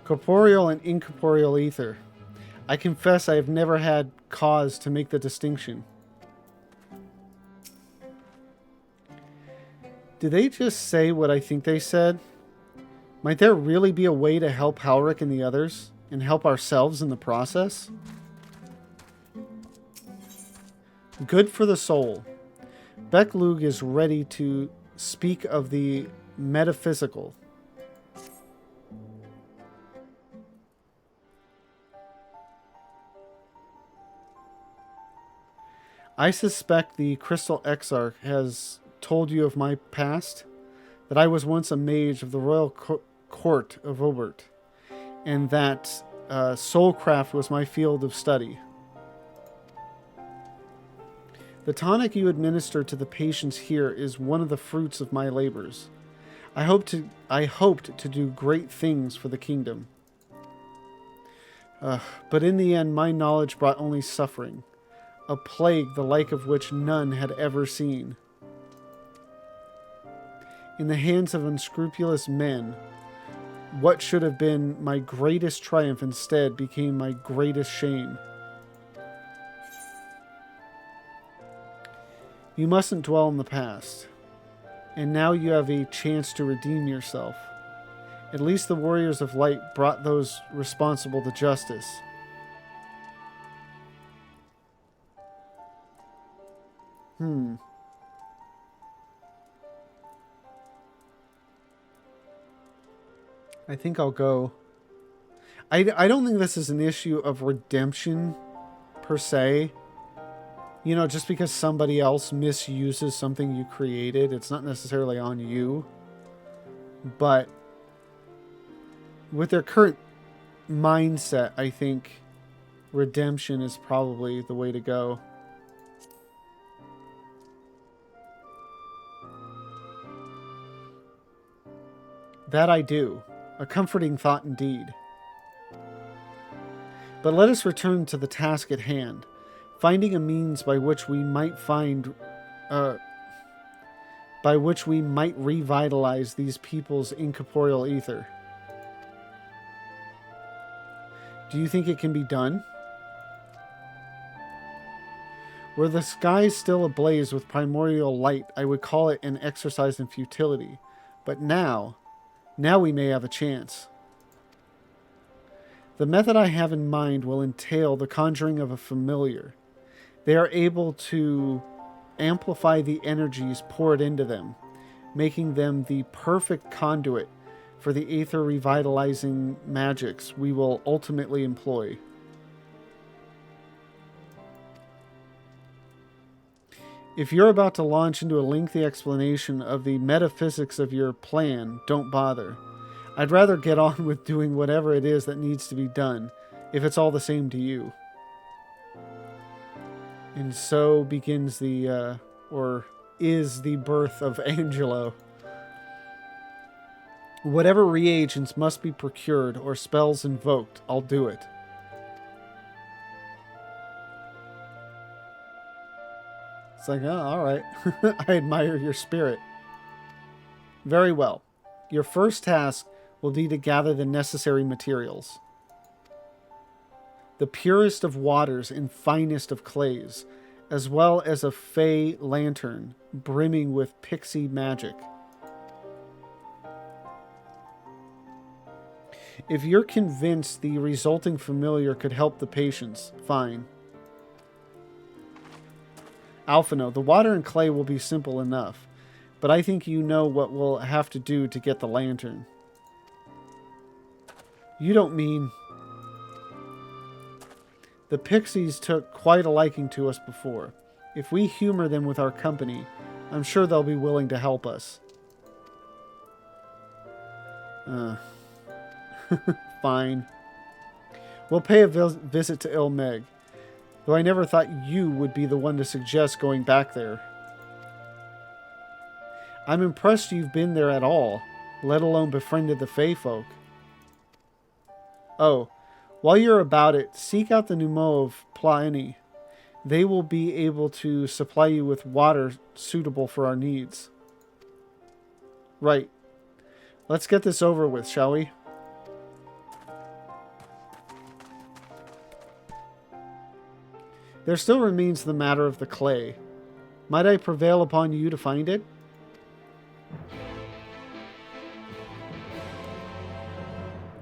Corporeal and incorporeal ether. I confess I have never had cause to make the distinction. Did they just say what I think they said? Might there really be a way to help Halric and the others? And help ourselves in the process? Good for the soul. Becklug is ready to speak of the metaphysical. I suspect the Crystal Exarch has told you of my past, that I was once a mage of the royal court of Obert, and that soulcraft was my field of study. The tonic you administer to the patients here is one of the fruits of my labors. I hoped to do great things for the kingdom. But in the end, my knowledge brought only suffering, a plague the like of which none had ever seen. In the hands of unscrupulous men, what should have been my greatest triumph instead became my greatest shame. You mustn't dwell on the past, and now you have a chance to redeem yourself. At least the warriors of light brought those responsible to justice. I think I'll go. I don't think this is an issue of redemption, per se. You know, just because somebody else misuses something you created, it's not necessarily on you. But with their current mindset, I think redemption is probably the way to go. That I do. A comforting thought indeed. But let us return to the task at hand. Finding a means by which we might revitalize these people's incorporeal ether. Do you think it can be done? Were the skies still ablaze with primordial light, I would call it an exercise in futility. But now we may have a chance. The method I have in mind will entail the conjuring of a familiar. They are able to amplify the energies poured into them, making them the perfect conduit for the aether revitalizing magics we will ultimately employ. If you're about to launch into a lengthy explanation of the metaphysics of your plan, don't bother. I'd rather get on with doing whatever it is that needs to be done, if it's all the same to you. And so begins is the birth of Angelo. Whatever reagents must be procured or spells invoked, I'll do it. It's like, oh, all right. I admire your spirit. Very well. Your first task will be to gather the necessary materials. The purest of waters and finest of clays, as well as a fey lantern brimming with pixie magic. If you're convinced the resulting familiar could help the patients, fine. Alphino, the water and clay will be simple enough, but I think you know what we'll have to do to get the lantern. You don't mean... The pixies took quite a liking to us before. If we humor them with our company, I'm sure they'll be willing to help us. Fine. We'll pay a visit to Ilmeg, though I never thought you would be the one to suggest going back there. I'm impressed you've been there at all, let alone befriended the Fey folk. Oh, while you're about it, seek out the Numo of Plaini. They will be able to supply you with water suitable for our needs. Right. Let's get this over with, shall we? There still remains the matter of the clay. Might I prevail upon you to find it?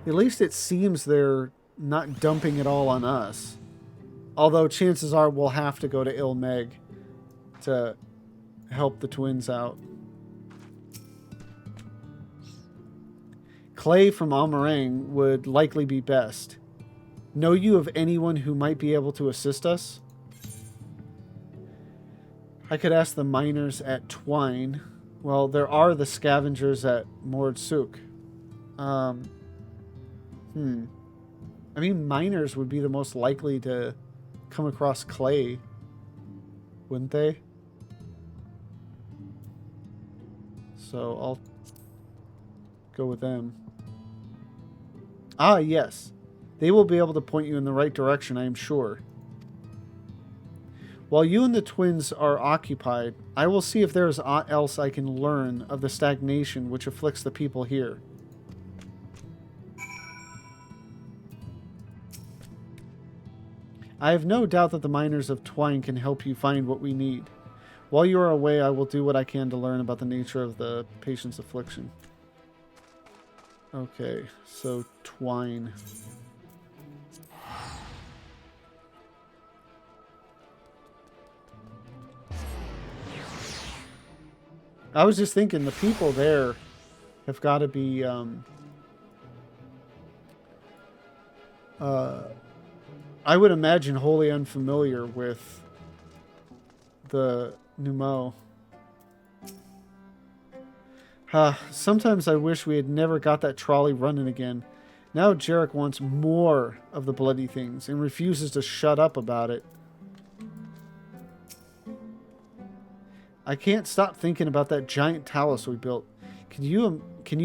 At least it seems they're not dumping it all on us. Although chances are we'll have to go to Ilmeg to help the twins out. Clay from Amarang would likely be best. Know you of anyone who might be able to assist us? I could ask the miners at Twine. Well, there are the scavengers at Mordsuk. I mean, miners would be the most likely to come across clay, wouldn't they? So I'll go with them. Ah, yes. They will be able to point you in the right direction, I am sure. While you and the twins are occupied, I will see if there is aught else I can learn of the stagnation which afflicts the people here. I have no doubt that the miners of Twine can help you find what we need. While you are away, I will do what I can to learn about the nature of the patient's affliction. Okay, so Twine. I was just thinking the people there have got to be I would imagine wholly unfamiliar with the Numo. Sometimes I wish we had never got that trolley running again. Now Jarek wants more of the bloody things and refuses to shut up about it. I can't stop thinking about that giant talus we built. Can you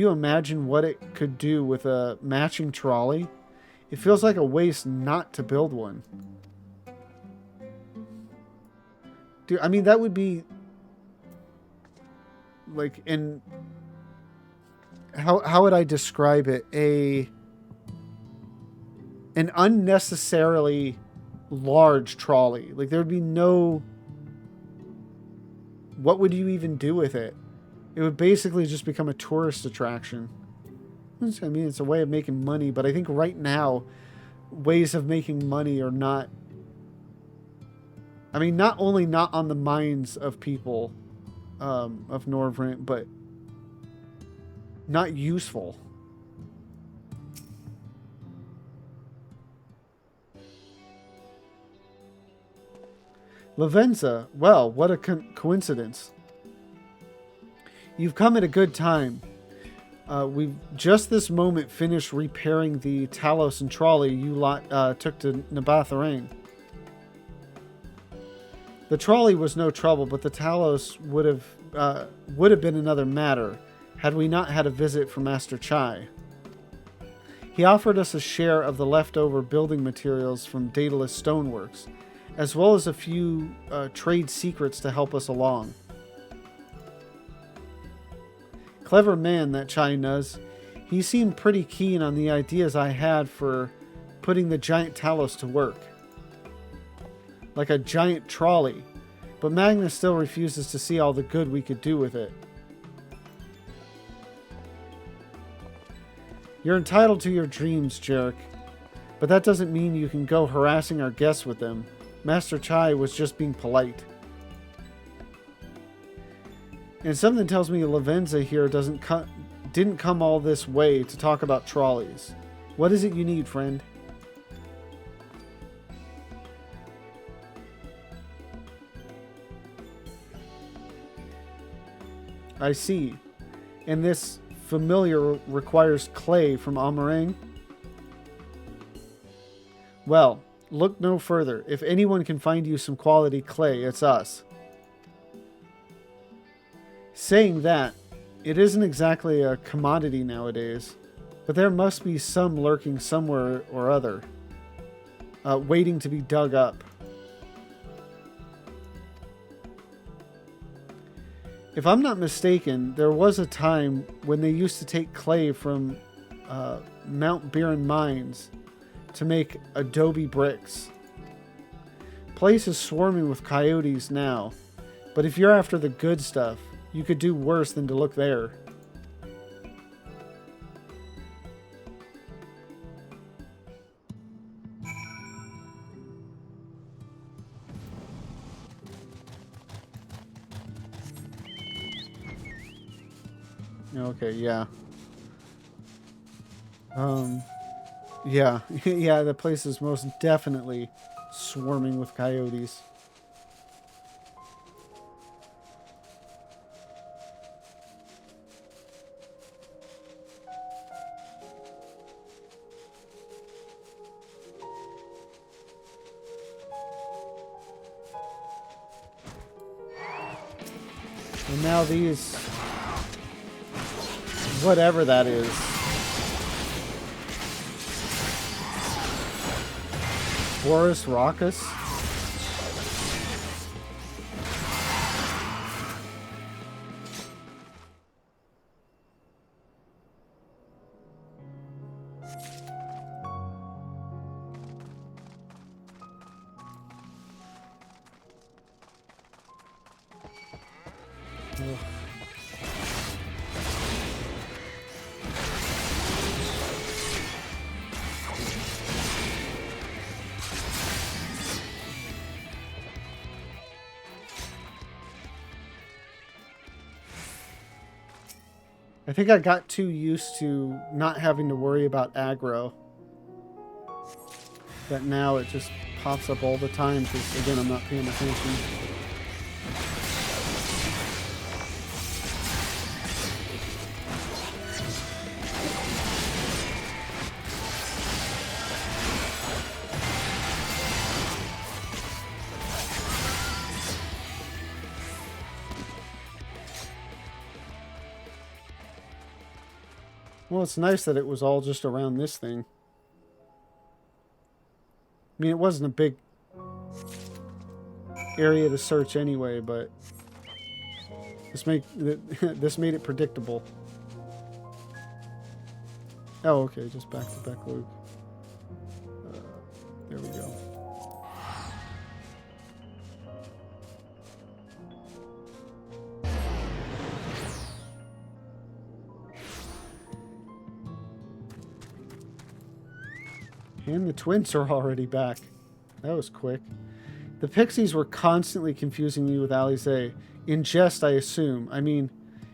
imagine what it could do with a matching trolley? It feels like a waste not to build one. Dude, I mean, that would be like how would I describe it? An unnecessarily large trolley. Like there would be no. What would you even do with it? It would basically just become a tourist attraction. I mean, it's a way of making money, but I think right now, ways of making money are not... I mean, not only not on the minds of people of Norvrent, but not useful. Lavenza, well, what a coincidence. You've come at a good time. We've just this moment finished repairing the Talos and trolley you took to Nabatharang. The trolley was no trouble, but the Talos would have been another matter had we not had a visit from Master Chai. He offered us a share of the leftover building materials from Daedalus Stoneworks, as well as a few trade secrets to help us along. Clever man, that Chai Nuz. He seemed pretty keen on the ideas I had for putting the giant Talos to work. Like a giant trolley, but Magnus still refuses to see all the good we could do with it. You're entitled to your dreams, Jarek, but that doesn't mean you can go harassing our guests with them. Master Chai was just being polite. And something tells me Lavenza here didn't come all this way to talk about trolleys. What is it you need, friend? I see. And this familiar requires clay from Amarang? Well, look no further. If anyone can find you some quality clay, it's us. Saying that, it isn't exactly a commodity nowadays, but there must be some lurking somewhere or other, waiting to be dug up. If I'm not mistaken, there was a time when they used to take clay from Mount Biren mines to make adobe bricks. place is swarming with coyotes now. But if you're after the good stuff, you could do worse than to look there. Okay, yeah. Yeah, yeah, the place is most definitely swarming with coyotes. And now these, whatever that is. Forest Raucous? Ugh. I think I got too used to not having to worry about aggro. That now it just pops up all the time because, again, I'm not paying attention. Well, it's nice that it was all just around this thing. I mean, it wasn't a big area to search anyway, but this made it predictable. Oh, okay, just back to back Luke. There we go. And the twins are already back. That was quick. The pixies were constantly confusing me with Alize. In jest, I assume. I mean,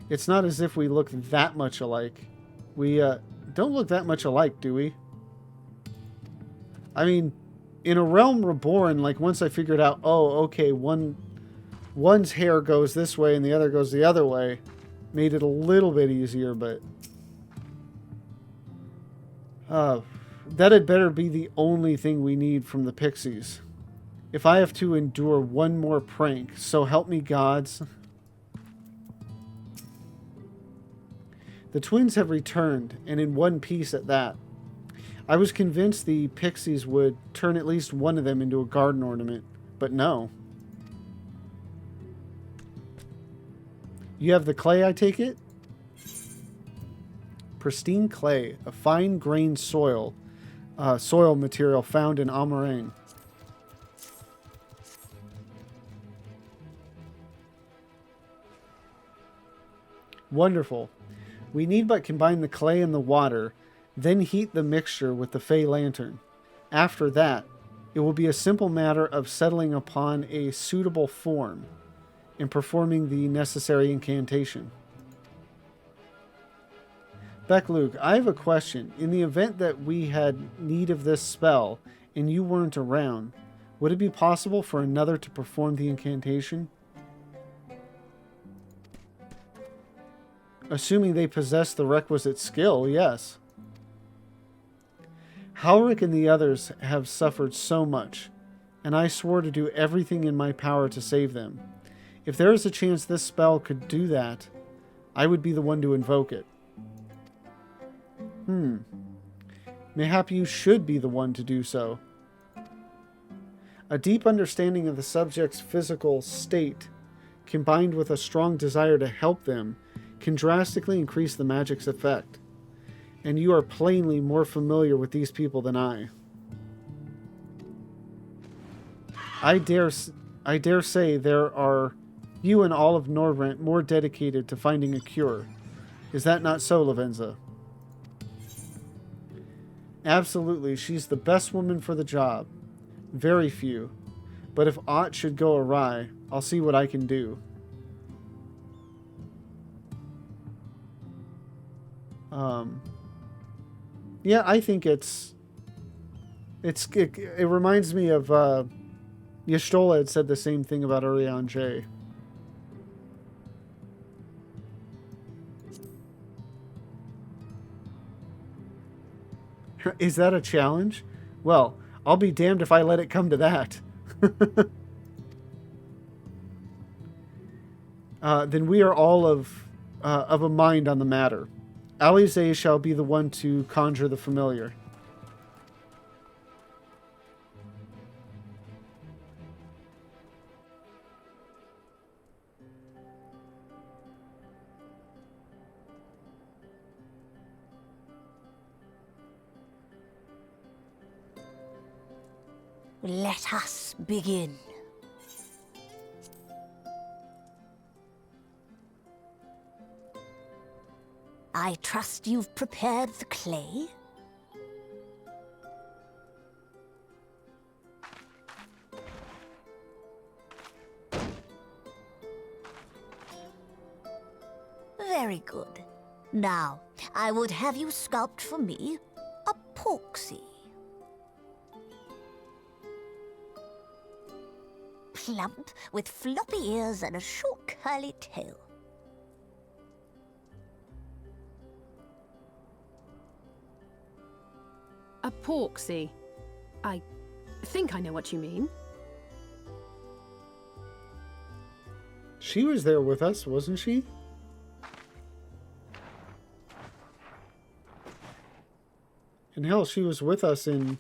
it's not as if we look that much alike. We don't look that much alike, do we? I mean, in A Realm Reborn, like once I figured out, oh, okay, one's hair goes this way and the other goes the other way, made it a little bit easier, but that had better be the only thing we need from the pixies. If I have to endure one more prank, so help me gods. The twins have returned, and in one piece at that. I was convinced the pixies would turn at least one of them into a garden ornament, but no. You have the clay, I take it? Pristine clay, a fine-grained soil material found in Amarang. Wonderful. We need but combine the clay and the water, then heat the mixture with the Fey Lantern. After that, it will be a simple matter of settling upon a suitable form and performing the necessary incantation. Beck-Luke, I have a question. In the event that we had need of this spell and you weren't around, would it be possible for another to perform the incantation? Assuming they possess the requisite skill, yes. Howrick and the others have suffered so much, and I swore to do everything in my power to save them. If there is a chance this spell could do that, I would be the one to invoke it. Mayhap you should be the one to do so. A deep understanding of the subject's physical state, combined with a strong desire to help them, can drastically increase the magic's effect. And you are plainly more familiar with these people than I. I dare say there are you and all of Norvrent more dedicated to finding a cure. Is that not so, Lavenza? Absolutely, she's the best woman for the job. Very few. But if aught should go awry, I'll see what I can do. Yeah, I think it reminds me of Y'shtola had said the same thing about Urianger. J. Is that a challenge? Well, I'll be damned if I let it come to that. Then we are all of a mind on the matter. Alize shall be the one to conjure the familiar. Let us begin. I trust you've prepared the clay? Very good. Now, I would have you sculpt for me a porksy. Plump, with floppy ears and a short curly tail. A porksy. I think I know what you mean. She was there with us, wasn't she? And hell, she was with us in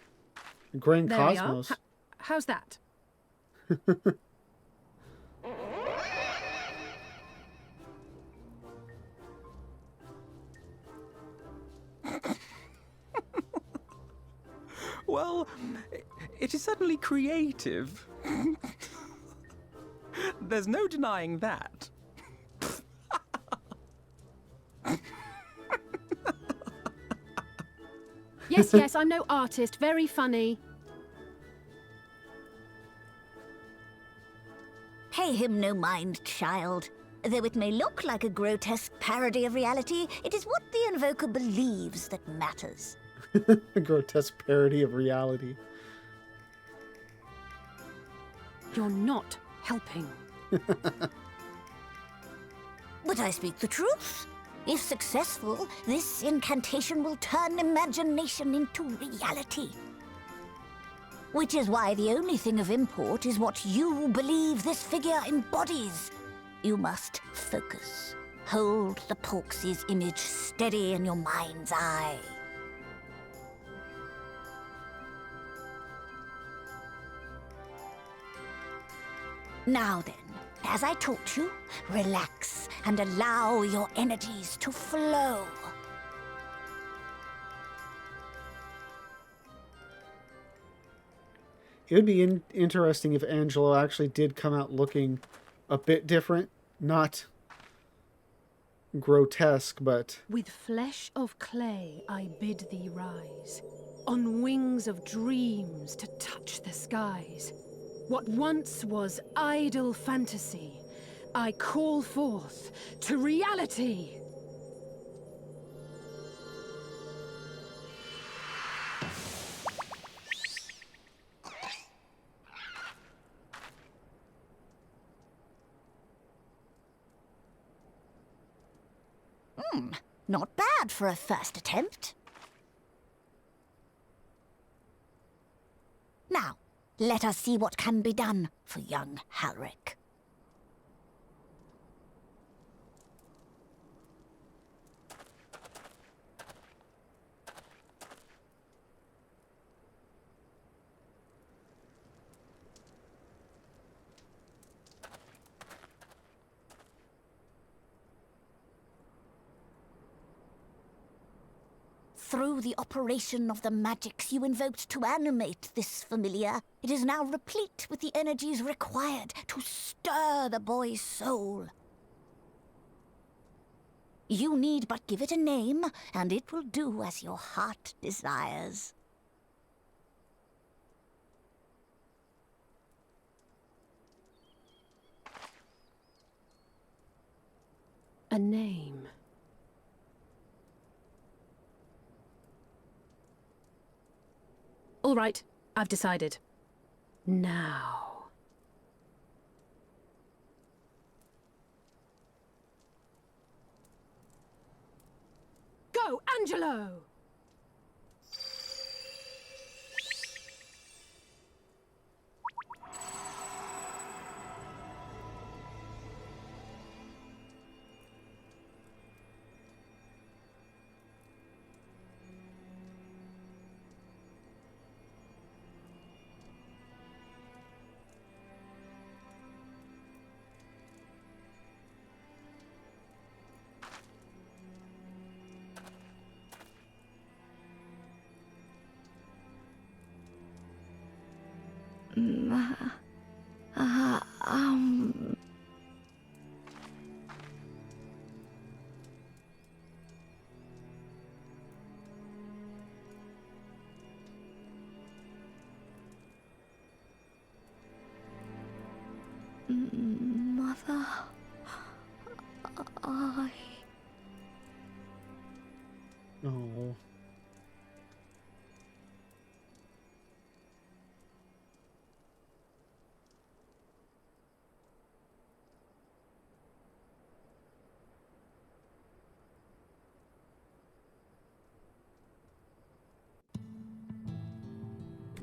Grand There Cosmos. we are. How's that? Well, it is certainly creative. There's no denying that. Yes, yes, I'm no artist. Very funny. Pay him no mind, child. Though it may look like a grotesque parody of reality, it is what the invoker believes that matters. A grotesque parody of reality. You're not helping. But I speak the truth. If successful, this incantation will turn imagination into reality. Which is why the only thing of import is what you believe this figure embodies. You must focus. Hold the Porksy's image steady in your mind's eye. Now then, as I taught you, relax and allow your energies to flow. It would be interesting if Angelo actually did come out looking a bit different. Not grotesque, but... With flesh of clay I bid thee rise, on wings of dreams to touch the skies. What once was idle fantasy, I call forth to reality. Not bad for a first attempt. Now, let us see what can be done for young Halric. Through the operation of the magics you invoked to animate this familiar, it is now replete with the energies required to stir the boy's soul. You need but give it a name, and it will do as your heart desires. A name. All right, I've decided. Now. Go, Angelo! Mother, I... Oh.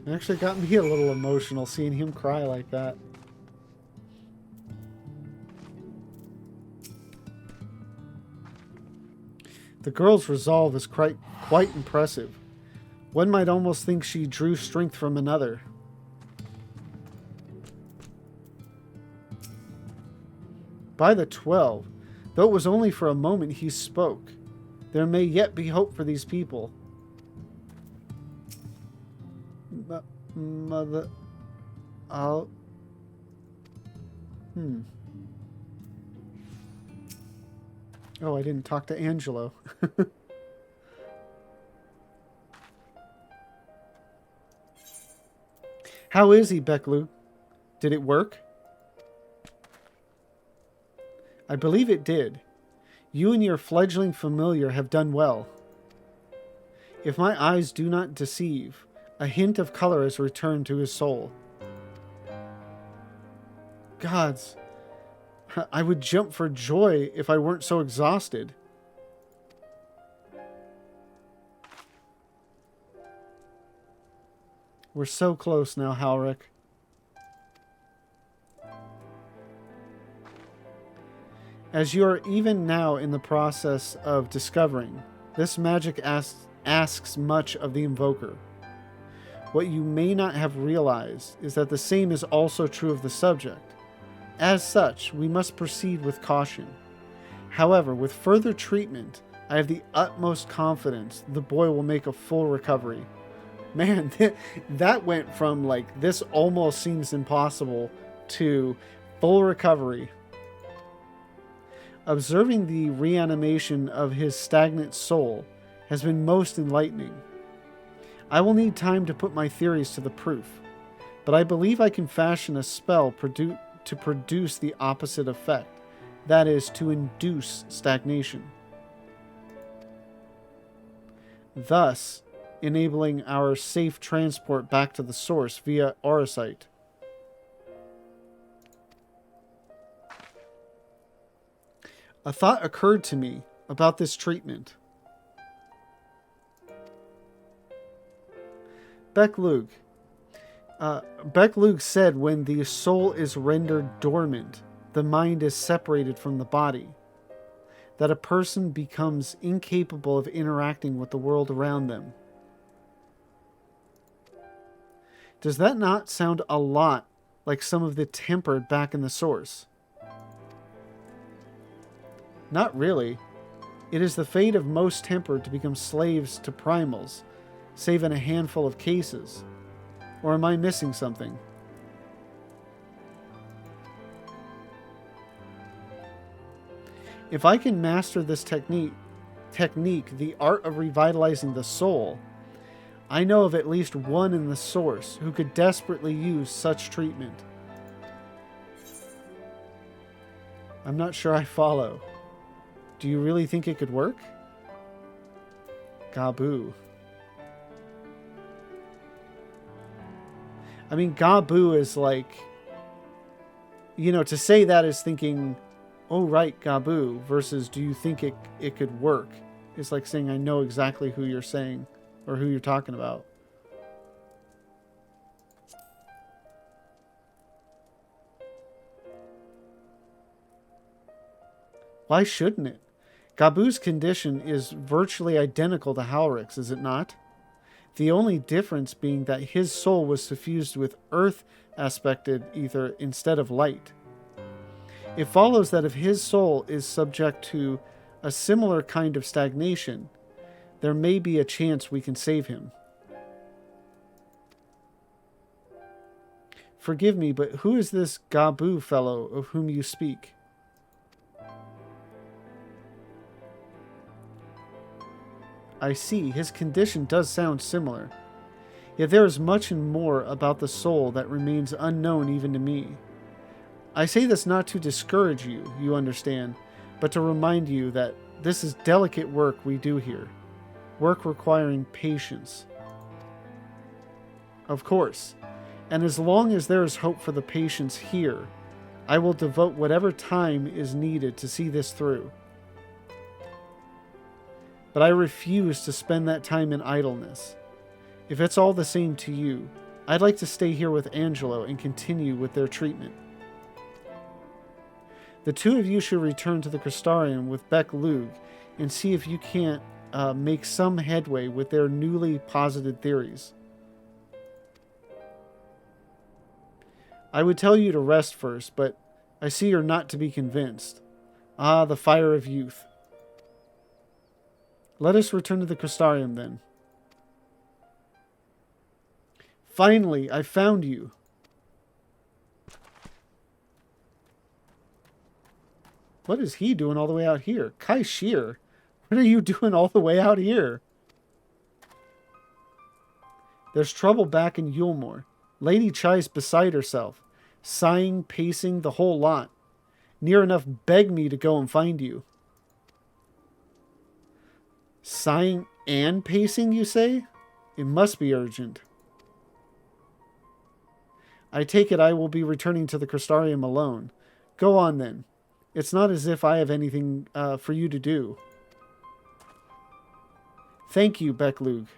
It actually got me a little emotional seeing him cry like that. The girl's resolve is quite impressive. One might almost think she drew strength from another. By the 12, though it was only for a moment he spoke, there may yet be hope for these people. Mother... I'll... Oh, I didn't talk to Angelo. How is he, Beklu? Did it work? I believe it did. You and your fledgling familiar have done well. If my eyes do not deceive, a hint of color has returned to his soul. Gods, I would jump for joy if I weren't so exhausted. We're so close now, Halric. As you are even now in the process of discovering, this magic asks much of the invoker. What you may not have realized is that the same is also true of the subject. As such, we must proceed with caution. However, with further treatment, I have the utmost confidence the boy will make a full recovery. Man, that went from like, this almost seems impossible to full recovery. Observing the reanimation of his stagnant soul has been most enlightening. I will need time to put my theories to the proof, but I believe I can fashion a spell to produce the opposite effect, that is, to induce stagnation, thus enabling our safe transport back to the source via Aurosite. A thought occurred to me about this treatment. Beklug said when the soul is rendered dormant, the mind is separated from the body, that a person becomes incapable of interacting with the world around them. Does that not sound a lot like some of the tempered back in the source? Not really. It is the fate of most tempered to become slaves to primals, save in a handful of cases. Or am I missing something? If I can master this technique, the art of revitalizing the soul, I know of at least one in the source who could desperately use such treatment. I'm not sure I follow. Do you really think it could work? Gabu. I mean, Gabu is like... You know, to say that is thinking, oh, right, Gabu, versus do you think it could work? It's like saying, I know exactly who you're saying, or who you're talking about. Why shouldn't it? Gabu's condition is virtually identical to Halrick's, is it not? The only difference being that his soul was suffused with earth-aspected ether instead of light. It follows that if his soul is subject to a similar kind of stagnation, there may be a chance we can save him. Forgive me, but who is this Gabu fellow of whom you speak? I see, his condition does sound similar. Yet there is much and more about the soul that remains unknown even to me. I say this not to discourage you, you understand, but to remind you that this is delicate work we do here. Work requiring patience. Of course, and as long as there is hope for the patience here, I will devote whatever time is needed to see this through. But I refuse to spend that time in idleness. If it's all the same to you, I'd like to stay here with Angelo and continue with their treatment. The two of you should return to the Crystarium with Beck Lug and see if you can't make some headway with their newly posited theories. I would tell you to rest first, but I see you're not to be convinced. Ah, the fire of youth. Let us return to the Crystarium, then. Finally, I found you. What is he doing all the way out here? Kai Shear, what are you doing all the way out here? There's trouble back in Yulmore. Lady Chai's beside herself, sighing, pacing, the whole lot. Near enough begged me to go and find you. Sighing and pacing, you say? It must be urgent. I take it I will be returning to the Crystarium alone. Go on, then. It's not as if I have anything for you to do. Thank you, Beck Lug.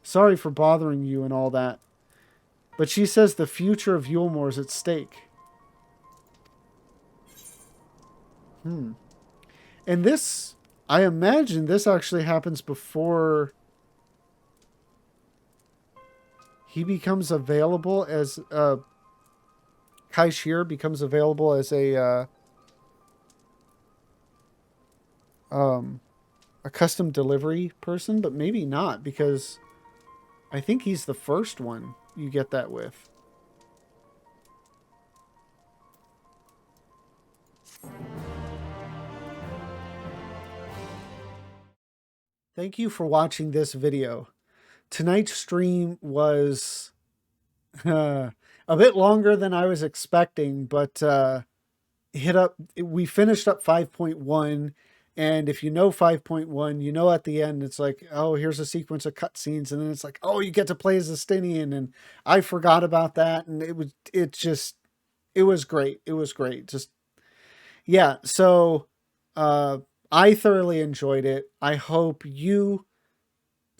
Sorry for bothering you and all that. But she says the future of Yulmore is at stake. And this, I imagine this actually happens before he becomes available as, Kai Shear becomes available as a custom delivery person, but maybe not, because I think he's the first one you get that with. Thank you for watching this video. Tonight's stream was a bit longer than I was expecting, but we finished up 5.1, and if you know 5.1, you know at the end it's like, oh, here's a sequence of cutscenes, and then it's like, oh, you get to play as Justinian, and I forgot about that, and it was great. It was great. Just, yeah, so I thoroughly enjoyed it. I hope you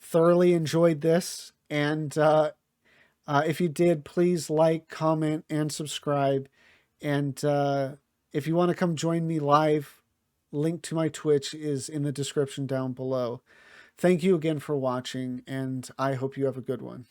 thoroughly enjoyed this. And if you did, please like, comment, and subscribe. And if you want to come join me live, link to my Twitch is in the description down below. Thank you again for watching, and I hope you have a good one.